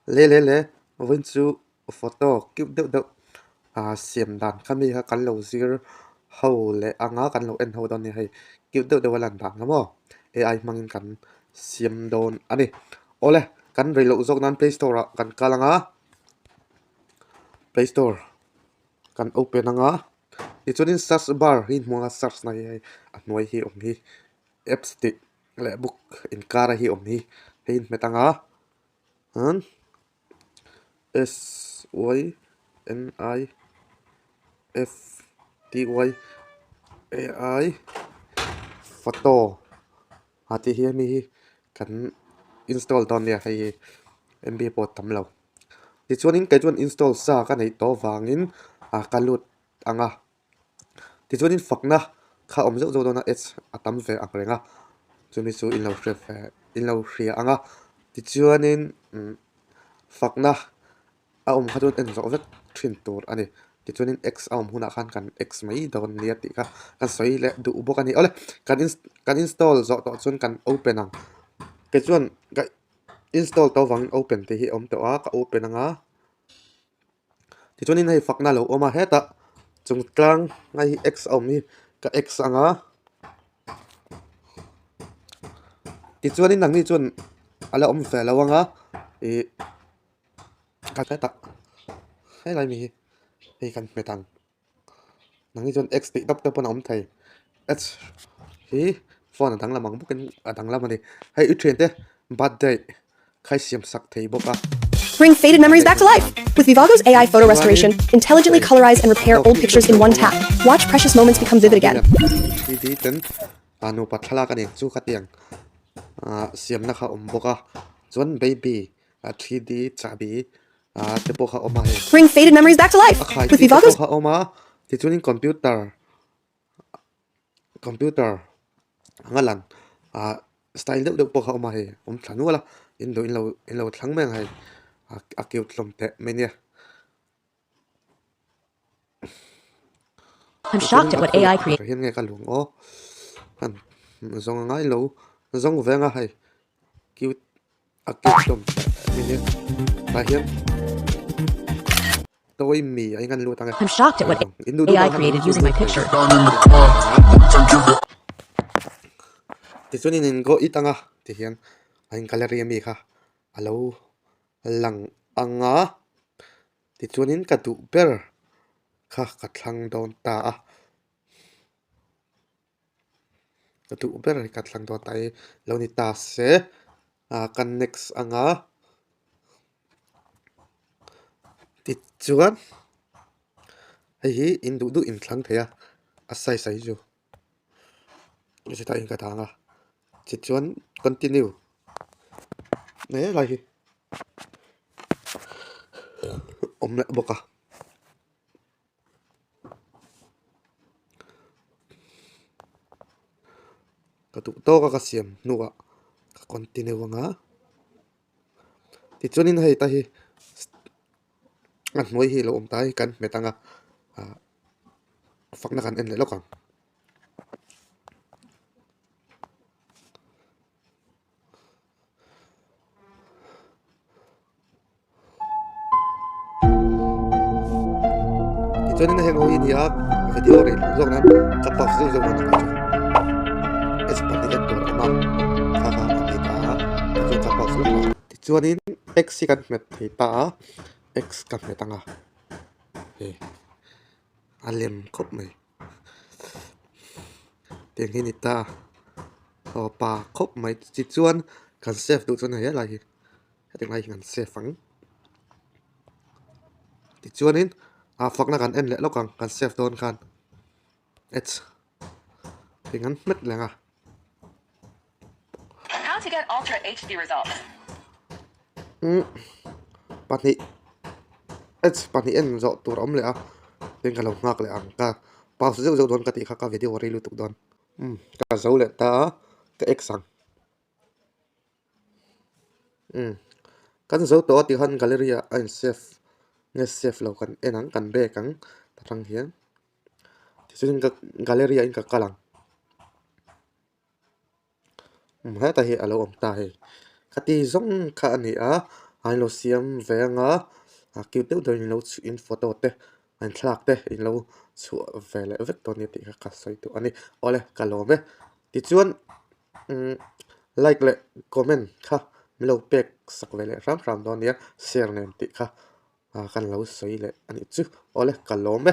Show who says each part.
Speaker 1: le vin chu photo cute de siam dan khami ha kan lo zir ho le anga kan lo en ho don ni hai cute de walan dan ngamo ai mangin kan siam don ani ole kan relo zok nan play store kan kalanga play store kan open anga ichunin search bar hin hmanga search na hi anoi hi om hi apps ti le book in kara hi om hi hin metanga han SYNIFTY AI photo hati hi mi hi kan install don ya hai MB port tam lo ti chuanin kai chuan install sa ka nei to wangin kalut anga ti chuanin fakna kha om zo zo dona h atam ve angrenga chumi chu in lo hre fe in lo hria anga ti chuanin fakna a khatun en zo vek thin tur ani ti chuanin x huna khan kan x mai don lia ti ka kan soi le du bok ani ole kan install zo to chun kan open ang ke chuan ka install to wang open te hi om to a ka open anga ti chuanin hei fakna lo oma heta chung tlang ngai x hi ka x anga ti chuanin nang ni chuan ala om fe lawanga e ka ta hay lai mi hi kan metang nang ni chuan x ti tap tap na om thai h hi phone dang lamang bukin adang lamani hay u train te birthday khai siam sak thei boka
Speaker 2: Bring faded memories back to life. With Vivago's AI photo restoration, intelligently colorize and repair old pictures in one tap. Watch precious moments become vivid again.
Speaker 1: di ten anu pathala kan ek chu khatiang siam na kha boka chuan baby 3D chabi te po kha oma he
Speaker 2: Bring faded memories back to life. With Vivago's
Speaker 1: kha oma ti chunin computer ngalan style de po kha oma he thanu wala in lo thlang meng hai cute lom te menia
Speaker 2: I'm shocked at what AI created.
Speaker 1: hian nge ka lung o han zong ngai lo zong venga hai cute cute lom menia ta hian tôi mì anh ăn luôn tăng
Speaker 2: I'm shocked at what AI created using my picture.
Speaker 1: thì cho nên có ít tăng thì hiện anh gallery mi kha alo lang anga thì cho nên cả tụ ber kha cả thang don ta cả tụ ber cả thang don tai lo ni ta se connect anga thì chuan hi in du in thlang thea asai sai ju chỉ ta in ka thanga chỉ chuan continue nè lại om lại boka ka tu to ka siam nuwa ka continue nga ti chuanin hei ta hi an moi hi lo om tai kan metanga fakna kan en le lokang cho nên hẹn ngồi đi video này rồi nè cặp bọc rồi nè es pati itu emang kakak kita itu cặp bọc rồi thì cho nên x kan met kita x kan met tanga alem kop mai tiếng hin ta pa kop mai chỉ chuan kan save du chuan này lại tiếng này kan save phẳng thì chuan in phak na kan en le lokang kan save don kan it's pingan met lenga
Speaker 3: How to get Ultra HD results.
Speaker 1: Pani it's pani en zo tur om le tiếng kan lo ngak le ang ka pa zo zo don ka ti kha ka video ri lu tuk don ka zo le ta ka exang kan zo to ti han gallery an save nge save lo kan enang kan be kang tarang hian ti chuan ka gallery in ka kalang ha ta hi alo om ta he khati zong kha ani ai lo siam ve nga kiu teu do in lo chu in photo te an thlak te in lo chu ve le vek to ni ti ka soi tu ani ole kalome ti chuan like le comment kha milo pek sak ve le ram ram don ya share nen ti kha kan lo soi le ani chu ole kalome